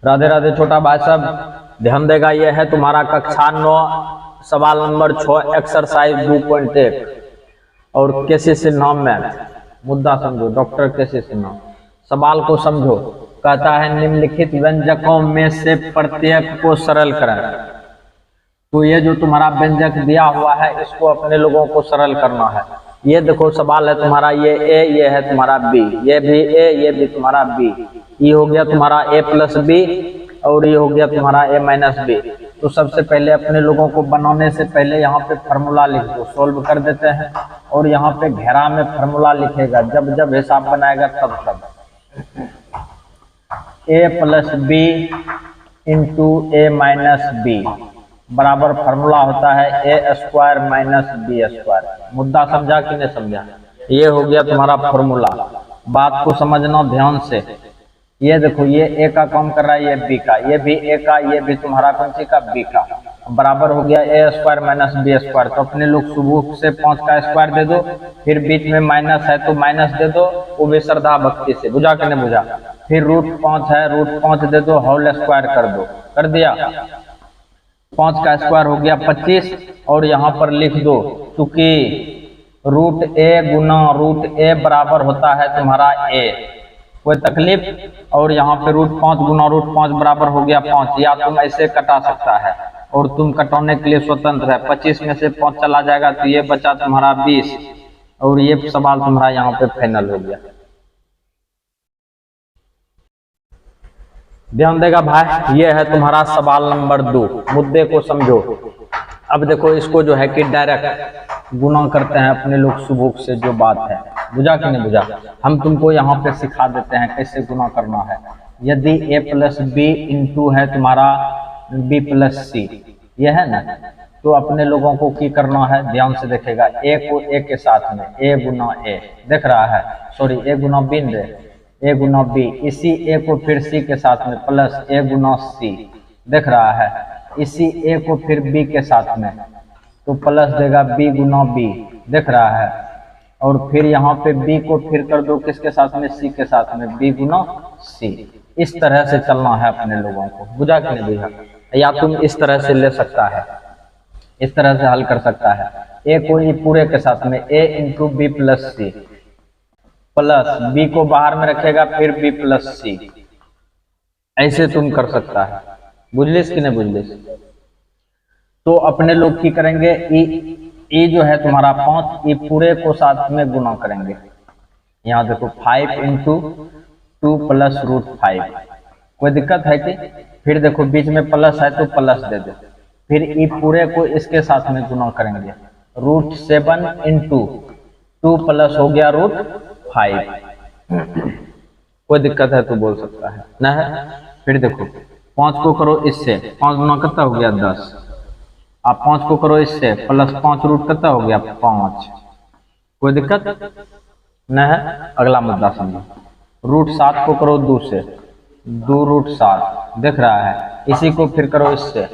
राधे राधे छोटा भाई साहब, ध्यान देगा। ये है तुम्हारा कक्षा 9 सवाल नंबर 6 एक्सरसाइज 2.1 और केसी सिन्हा मैथ। मुद्दा समझो, डॉक्टर केसी सिन्हा। सवाल को समझो। कहता है निम्नलिखित व्यंजकों में से प्रत्येक को सरल करें। तो ये जो तुम्हारा व्यंजक दिया हुआ है इसको अपने लोगों को सरल करना है। ये देखो सवाल है तुम्हारा, ये ए, ये है तुम्हारा बी, ये भी ए, ये भी तुम्हारा बी। ये हो गया तुम्हारा ए प्लस बी और ये हो गया तुम्हारा ए माइनस बी। तो सबसे पहले अपने लोगों को बनाने से पहले यहाँ पे फार्मूला लिख दो, सोल्व कर देते हैं। और यहाँ पे घेरा में फार्मूला लिखेगा, जब जब हिसाब बनाएगा तब तब। ए plus B into A minus B बराबर फार्मूला होता है ए स्क्वायर माइनस बी स्क्वायर। मुद्दा समझा कि नहीं समझा? ये हो गया तुम्हारा फार्मूला। बात को समझना ध्यान से। ये देखो, ये ए का काम कर रहा है, ये बी का, ये भी ए का, ये भी तुम्हारा कौन सी का, बी का। बराबर हो गया ए स्क्वायर माइनस बी स्क्वायर। तो अपने लोग सुबह से 5 का स्क्वायर दे दो, फिर बीच में माइनस है तो माइनस दे दो, वो भी श्रद्धा भक्ति से। बुझा कि नहीं बुझा? फिर √5 है, √5 दे दो, होल स्क्वायर कर दो। कर दिया? 5 का स्क्वायर हो गया 25। और यहाँ पर लिख दो, चूंकि √a गुना √a बराबर होता है तुम्हारा a, कोई तकलीफ। और यहाँ पे √5 गुना √5 बराबर हो गया 5। या तुम ऐसे कटा सकता है और तुम कटाने के लिए स्वतंत्र है। 25 में से 5 चला जाएगा तो ये बचा तुम्हारा 20। और ये सवाल तुम्हारा यहाँ पे फाइनल हो गया। ध्यान देगा भाई, ये है तुम्हारा सवाल नंबर 2। मुद्दे को समझो। अब देखो, इसको जो है कि डायरेक्ट गुना करते हैं अपने लोग सुबह से, जो बात है। बुझा कि नहीं बुझा? हम तुमको यहाँ पे सिखा देते हैं कैसे गुना करना है। यदि a प्लस बी इंटू है तुम्हारा b प्लस सी, ये है ना, तो अपने लोगों को की करना है, ध्यान से देखेगा। a को a के साथ में a गुना a, देख रहा है, sorry a Guna b they, a Guna b। इसी a को फिर c के साथ में प्लस a गुना c, देख रहा है। इसी a को फिर b के साथ में तो प्लस देगा b गुना b, देख रहा है। और फिर यहाँ पे b को फिर कर दो किसके साथ में, c के साथ में, b गुना c। इस तरह से चलना है अपने लोगों को। बुझा कि नहीं बुझा? या तुम इस तरह से ले सकता है, इस तरह से हल कर सकता है। a को ई पूरे के साथ में a into B plus C, plus b को बाहर में रखेगा फिर b प्लस सी। ऐसे तुम कर सकता है। बुझलिस कि नहीं बुझलिस? तो अपने लोग की करेंगे, ई जो है तुम्हारा 5, ई पूरे को साथ में गुना करेंगे। यहाँ देखो 5 इंटू 2 प्लस √5। कोई दिक्कत है कि? फिर देखो बीच में प्लस है तो प्लस दे दो। फिर ई पूरे को इसके साथ में गुना करेंगे, √7 इंटू 2 प्लस हो गया √5। कोई दिक्कत है तो बोल सकता है ना है। फिर देखो 5 को करो इससे, 5 गुना कितना हो गया 10। आप 5 को करो इससे, प्लस 5 रूट कितना हो गया 5। कोई दिक्कत न है? अगला मुद्दा समझो। √7 को करो 2 से, 2√7, देख रहा है। इसी को फिर करो इससे,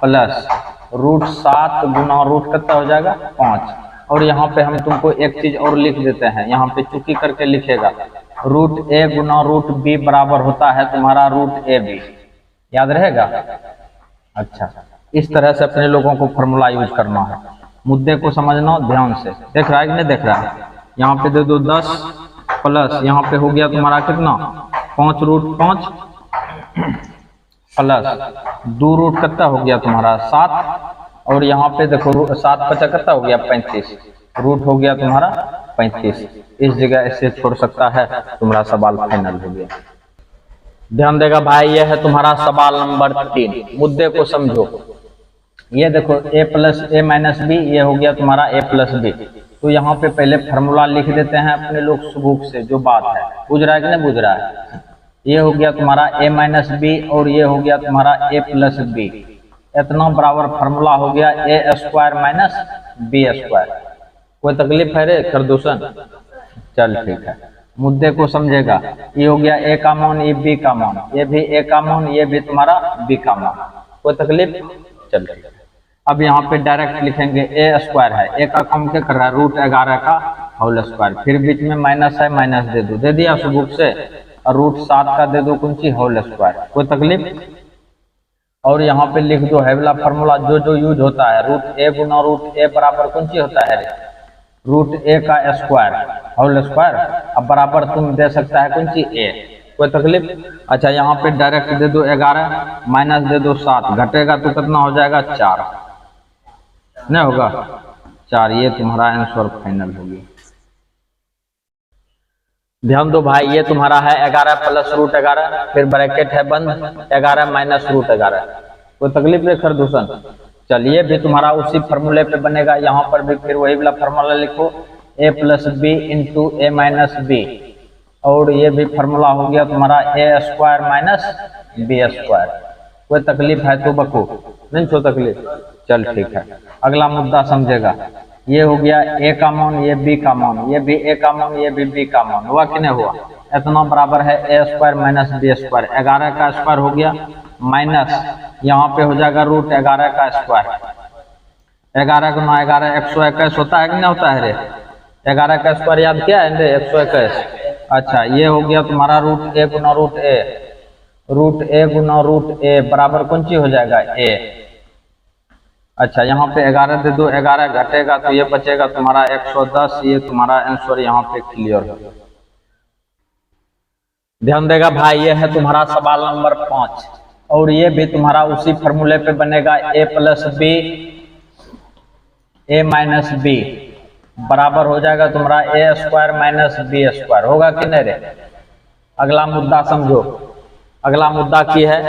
प्लस √7 गुना रूट कितना हो जाएगा 5। और यहाँ पे हम तुमको एक चीज और लिख देते हैं, यहाँ पे चुकी करके लिखेगा, √a गुना √b बराबर होता है तुम्हारा √ab। याद रहेगा? अच्छा, इस तरह से अपने लोगों को फॉर्मूला यूज करना है। मुद्दे को समझना ध्यान से। देख रहा है कि नहीं देख रहा है? यहाँ पे दे दो 10 प्लस यहाँ पे हो गया तुम्हारा कितना 5√5 प्लस 2 रूट कितना हो गया तुम्हारा 7। और यहाँ पे देखो 7 × 5 कितना हो गया 35, रूट हो गया तुम्हारा 35। इस जगह ऐसे छोड़ सकता है, तुम्हारा सवाल फाइनल हो गया। ध्यान देगा भाई, यह है तुम्हारा सवाल नंबर 3। मुद्दे को समझो। ये देखो a plus a minus B, ये हो गया तुम्हारा a प्लस बी। तो यहाँ पे पहले फार्मूला लिख देते हैं अपने लोग सुबह से, जो बात है। बुझ रहा है कि नहीं बुझ रहा है? ये हो गया तुम्हारा a माइनस बी और ये हो गया तुम्हारा a प्लस बी। इतना बराबर फार्मूला हो गया a square minus B square. कोई तकलीफ है रे खरदूषण? चल ठीक है। मुद्दे को समझेगा। ये हो गया a का मान, ये b का मान, ये भी a का मान, ये भी तुम्हारा b का मान। कोई तकलीफ? चल ठीक है। अब यहाँ पे डायरेक्ट लिखेंगे a स्क्वायर है, a का काम क्या कर रहा है √11 का होल स्क्वायर। फिर बीच में माइनस है, माइनस दे दो, दे दिया सुबह से। और √7 का दे दो कुंची होल स्क्वायर, कोई तकलीफ। और यहाँ पे लिख दो है वाला फॉर्मूला जो यूज होता है, √a गुना √a बराबर कुंची होता है √a का स्क्वायर होल स्क्वायर, अब बराबर तुम दे सकता है कुंची a, कोई तकलीफ। अच्छा यहाँ पे डायरेक्ट दे दो 11 माइनस दे दो 7, घटेगा तो कितना हो जाएगा 4, नहीं होगा 4, ये तुम्हारा आंसर फाइनल हो गया। ध्यान दो भाई, ये तुम्हारा है 11 प्लस √11, फिर ब्रैकेट है बंद 11 माइनस √11, कोई तकलीफ नहीं खरदूषण। चलिए भी तुम्हारा उसी फार्मूले पे बनेगा, यहाँ पर भी फिर वही वाला फार्मूला लिखो a plus B into A minus B, और ये भी फार्मूला हो गया तुम्हारा a square minus B square, कोई तकलीफ है तो बको, नहीं छो तकलीफ। चल ठीक है, अगला मुद्दा समझेगा। ये हो गया a का मान, ये b का मान, ये भी a का मान, ये भी b का मान, हुआ कि नहीं हुआ। इतना बराबर है a square minus B square, 11 का स्क्वायर हो गया माइनस यहाँ पे हो जाएगा √11 का स्क्वायर, 11 गुना 11 121 होता है कि नहीं होता है रे, 11 का स्क्वायर याद किया है रे 121। अच्छा ये हो गया तुम्हारा √a Guna √a Guna √a बराबर कौन सी हो जाएगा a। अच्छा यहाँ पे 11 दे दो, 11 घटेगा तो ये बचेगा तुम्हारा 110, ये तुम्हारा आंसर यहाँ पे क्लियर हो। ध्यान देगा भाई, ये है तुम्हारा सवाल नंबर 5, और ये भी तुम्हारा उसी फार्मूले पे बनेगा a plus B a minus B बराबर हो जाएगा तुम्हारा a square minus B square, होगा कि नहीं रे। अगला मुद्दा समझो, अगला मुद्दा की है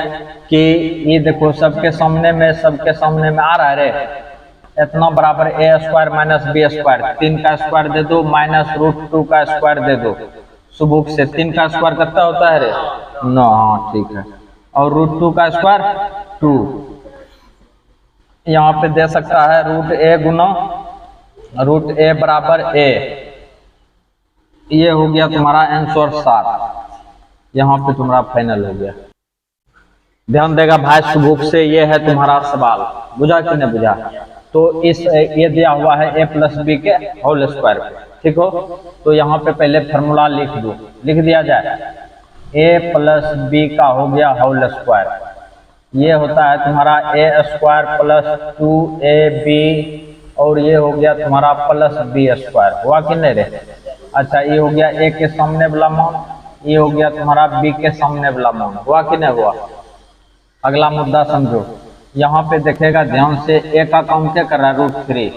कि ये देखो सबके सामने में आ रहा है रे, इतना बराबर a square minus B square, 3 का स्क्वायर दे दो माइनस √2 का स्क्वायर दे दो, सुबुक से 3 का स्क्वायर कितना होता है रे 9, हाँ ठीक है, और √2 का स्क्वायर 2, यहाँ पे दे सकता है √a गुना √a बराबर a, ये हो गया तुम्हारा आंसर 7, यहाँ पे तुम्हारा फाइनल हो गया। ध्यान देगा भाई सुबुक से, ये है तुम्हारा सवाल, बुझा कि नहीं बुझा। तो इस ये दिया हुआ है a प्लस बी के होल स्क्वायर, ठीक हो, तो यहाँ पे पहले फार्मूला लिख दो, लिख दिया जाए a प्लस बी का हो गया होल स्क्वायर, ये होता है तुम्हारा a स्क्वायर प्लस 2ab, और ये हो गया तुम्हारा प्लस बी स्क्वायर, हुआ कि नहीं रे। अच्छा ये हो गया a के सामने वाला मान, ये हो गया तुम्हारा b के सामने वाला मान, हुआ कि नहीं हुआ। अगला मुद्दा समझो, यहाँ पे देखेगा ध्यान से, a का काम क्या कर रहा है √3,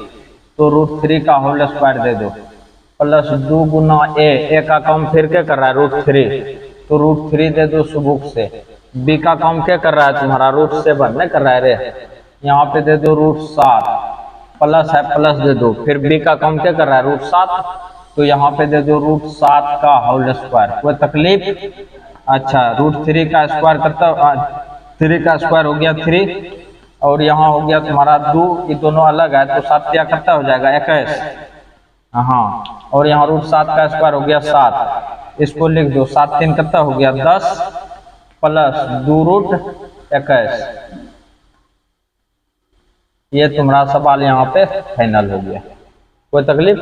तो √3 का होल स्क्वायर दे दो प्लस 2 गुना a का काम फिर क्या कर रहा है √3, तो √3 दे दो सुबुक से। b का काम क्या कर रहा है तुम्हारा √7 नहीं कर रहा है रे, यहाँ पे दे दो √7 प्लस है प्लस दे दो, फिर b का काम क्या कर रहा है √7, तो यहाँ पे दे दो √7 का होल स्क्वायर, कोई तकलीफ। अच्छा √3 का स्क्वायर करता, 3 का स्क्वायर हो गया 3, और यहाँ हो गया तुम्हारा 2, ये दोनों अलग है तो 7 क्या करता हो जाएगा 21, हाँ, और यहाँ √7 का स्क्वायर हो गया 7, इसको लिख दो 7 3 कितना हो गया 10 प्लस 2√21, ये तुम्हारा सवाल यहाँ पे फाइनल हो गया, कोई तकलीफ।